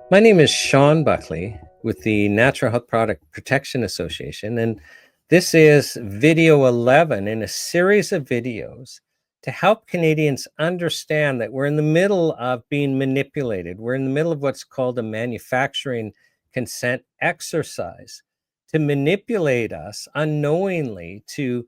My name is Sean Buckley with the Natural Health Product Protection Association, and this is video 11 in a series of videos to help Canadians understand that we're in the middle of being manipulated. We're in the middle of what's called a manufacturing consent exercise to manipulate us unknowingly to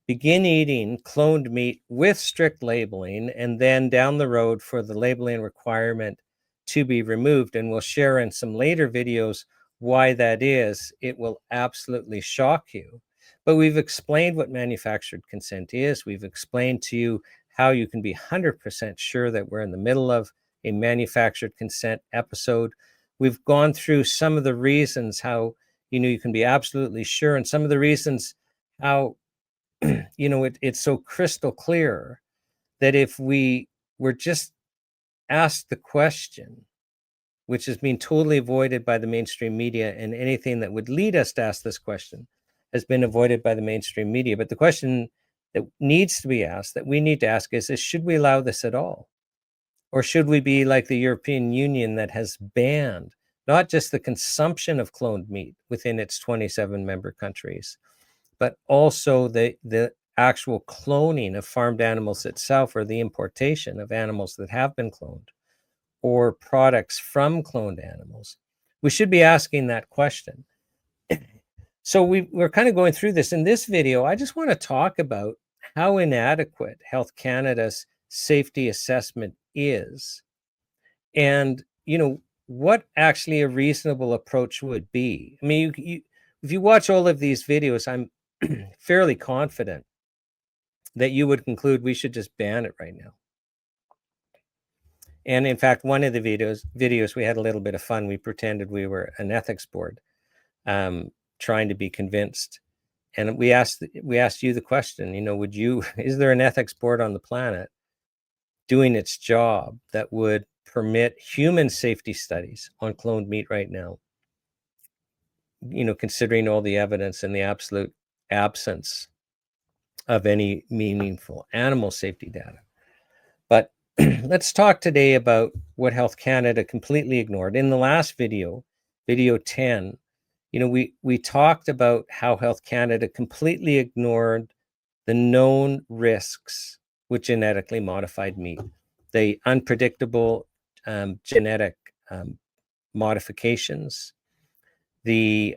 begin eating cloned meat with strict labeling, and then down the road for the labeling requirement to be removed. And we'll share in some later videos why that is. It will absolutely shock you. But we've explained what manufactured consent is. We've explained to you how you can be 100% sure that we're in the middle of a manufactured consent episode. We've gone through some of the reasons how you can be absolutely sure, and some of the reasons how it's so crystal clear that if we were just asked the question, which is being totally avoided by the mainstream media, and anything that would lead us to ask this question has been avoided by the mainstream media. But the question that needs to be asked, that we need to ask is should we allow this at all? Or should we be like the European Union that has banned not just the consumption of cloned meat within its 27 member countries, but also the actual cloning of farmed animals itself, or the importation of animals that have been cloned, or products from cloned animals? We should be asking that question. So we're kind of going through this. In this video, I just want to talk about how inadequate Health Canada's safety assessment is, and what actually a reasonable approach would be. I mean, if you watch all of these videos, I'm fairly confident that you would conclude we should just ban it right now. And in fact, one of the videos we had a little bit of fun. We pretended we were an ethics board, trying to be convinced. And we asked you the question, is there an ethics board on the planet doing its job that would permit human safety studies on cloned meat right now? Considering all the evidence and the absolute absence of any meaningful animal safety data. But let's talk today about what Health Canada completely ignored. In the last video 10, we talked about how Health Canada completely ignored the known risks with genetically modified meat, the unpredictable genetic modifications, the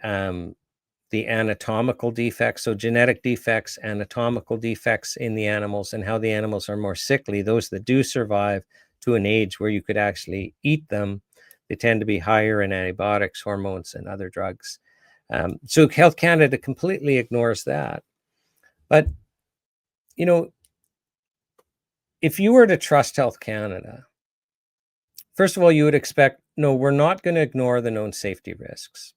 anatomical defects, so genetic defects, anatomical defects in the animals, and how the animals are more sickly. Those that do survive to an age where you could actually eat them, they tend to be higher in antibiotics, hormones, and other drugs. So Health Canada completely ignores that. But, if you were to trust Health Canada, first of all, you would expect, no, we're not going to ignore the known safety risks.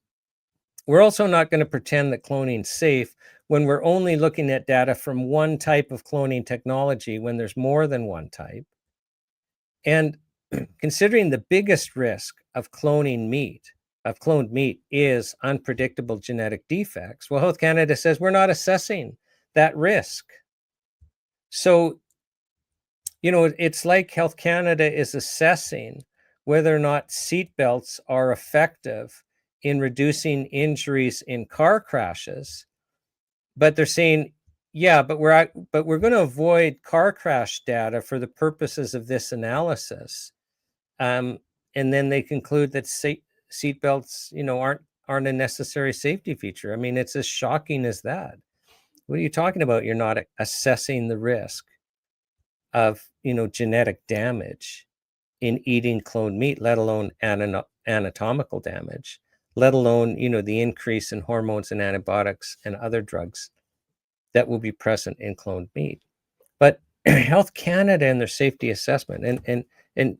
We're also not going to pretend that cloning's safe when we're only looking at data from one type of cloning technology when there's more than one type. And considering the biggest risk of cloned meat is unpredictable genetic defects, well, Health Canada says we're not assessing that risk. So, it's like Health Canada is assessing whether or not seatbelts are effective in reducing injuries in car crashes, but they're saying, yeah, but we're going to avoid car crash data for the purposes of this analysis, and then they conclude that seatbelts, aren't a necessary safety feature. I mean, it's as shocking as that. What are you talking about? You're not assessing the risk of genetic damage in eating cloned meat, let alone anatomical damage, let alone, the increase in hormones and antibiotics and other drugs that will be present in cloned meat. But Health Canada and their safety assessment, and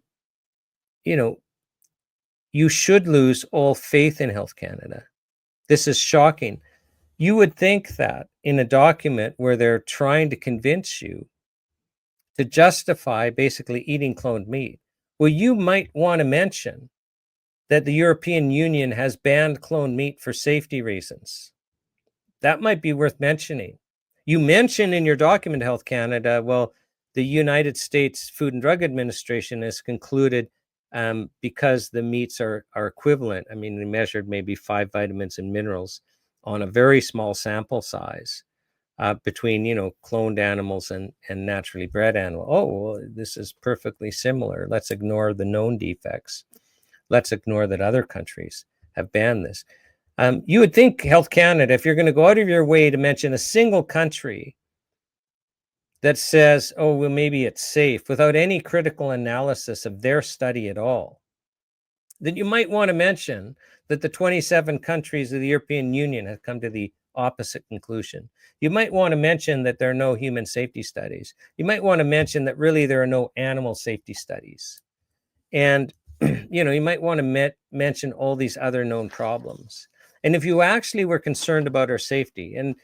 you should lose all faith in Health Canada. This is shocking. You would think that in a document where they're trying to convince you to justify basically eating cloned meat, well, you might want to mention that the European Union has banned cloned meat for safety reasons. That might be worth mentioning. You mention in your document, Health Canada, well, the United States Food and Drug Administration has concluded because the meats are equivalent. I mean, they measured maybe 5 vitamins and minerals on a very small sample size between, cloned animals and naturally bred animals. Oh, well, this is perfectly similar. Let's ignore the known defects. Let's ignore that other countries have banned this. You would think Health Canada, if you're going to go out of your way to mention a single country that says, oh, well, maybe it's safe without any critical analysis of their study at all, then you might want to mention that the 27 countries of the European Union have come to the opposite conclusion. You might want to mention that there are no human safety studies. You might want to mention that really there are no animal safety studies. And, you might want to mention all these other known problems. And if you actually were concerned about our safety, and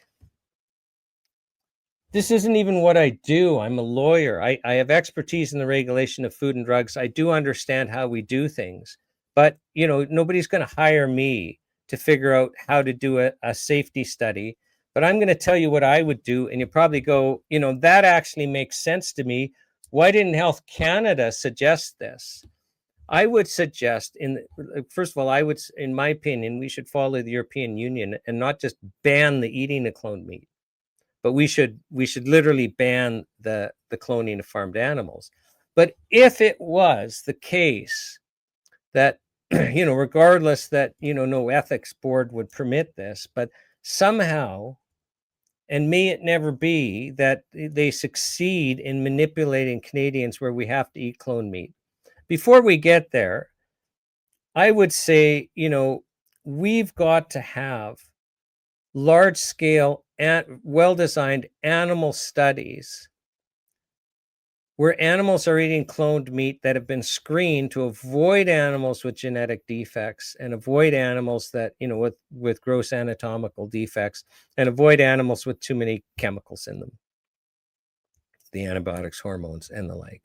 this isn't even what I do. I'm a lawyer. I have expertise in the regulation of food and drugs. I do understand how we do things, but nobody's going to hire me to figure out how to do a safety study. But I'm going to tell you what I would do, and you probably go, that actually makes sense to me. Why didn't Health Canada suggest this? I would suggest, first of all, in my opinion, we should follow the European Union and not just ban the eating of cloned meat, but we should literally ban the cloning of farmed animals. But if it was the case that regardless that no ethics board would permit this, but somehow, and may it never be, that they succeed in manipulating Canadians where we have to eat cloned meat. Before we get there, I would say we've got to have large scale and well-designed animal studies where animals are eating cloned meat that have been screened to avoid animals with genetic defects and avoid animals that, with gross anatomical defects, and avoid animals with too many chemicals in them, the antibiotics, hormones, and the like.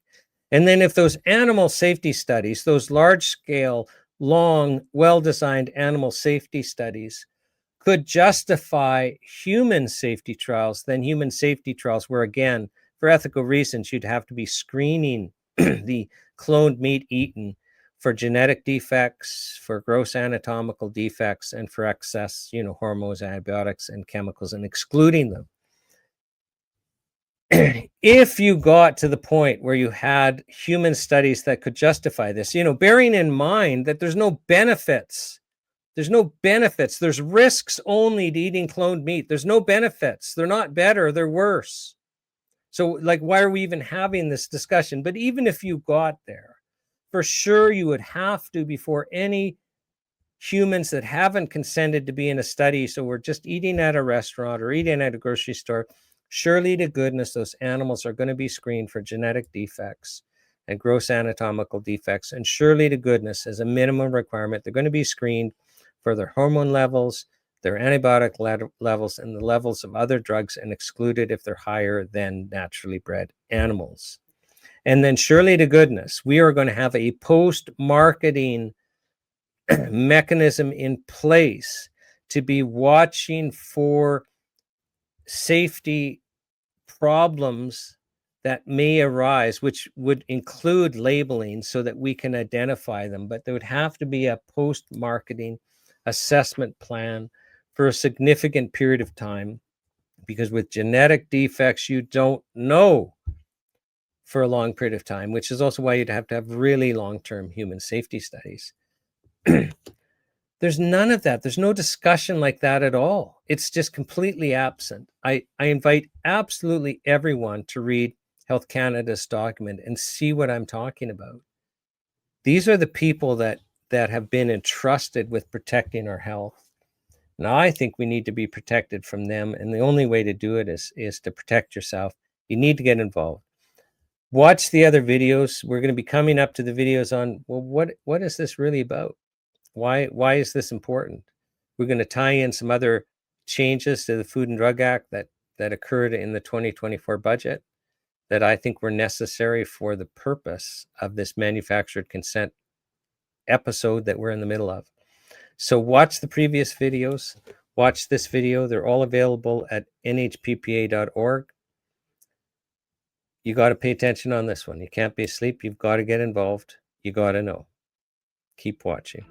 And then if those animal safety studies, those large scale, long, well-designed animal safety studies could justify human safety trials, then human safety trials where, again, for ethical reasons, you'd have to be screening the cloned meat eaten for genetic defects, for gross anatomical defects, and for excess, hormones, antibiotics, and chemicals, and excluding them. If you got to the point where you had human studies that could justify this, bearing in mind that there's no benefits. There's no benefits. There's risks only to eating cloned meat. There's no benefits. They're not better. They're worse. So, why are we even having this discussion? But even if you got there, for sure you would have to, before any humans that haven't consented to be in a study, so we're just eating at a restaurant or eating at a grocery store, surely to goodness, those animals are going to be screened for genetic defects and gross anatomical defects. And surely to goodness, as a minimum requirement, they're going to be screened for their hormone levels, their antibiotic levels, and the levels of other drugs, and excluded if they're higher than naturally bred animals. And then surely to goodness, we are going to have a post-marketing mechanism in place to be watching for safety problems that may arise, which would include labeling so that we can identify them. But there would have to be a post-marketing assessment plan for a significant period of time, because with genetic defects, you don't know for a long period of time, which is also why you'd have to have really long-term human safety studies. There's none of that. There's no discussion like that at all. It's just completely absent. I invite absolutely everyone to read Health Canada's document and see what I'm talking about. These are the people that have been entrusted with protecting our health. Now, I think we need to be protected from them, and the only way to do it is to protect yourself. You need to get involved. Watch the other videos. We're going to be coming up to the videos on, well, what is this really about? Why is this important? We're going to tie in some other changes to the Food and Drug Act that occurred in the 2024 budget that I think were necessary for the purpose of this manufactured consent episode that we're in the middle of. So watch the previous videos, watch this video. They're all available at nhppa.org. You got to pay attention on this one. You can't be asleep. You've got to get involved. You got to know. Keep watching.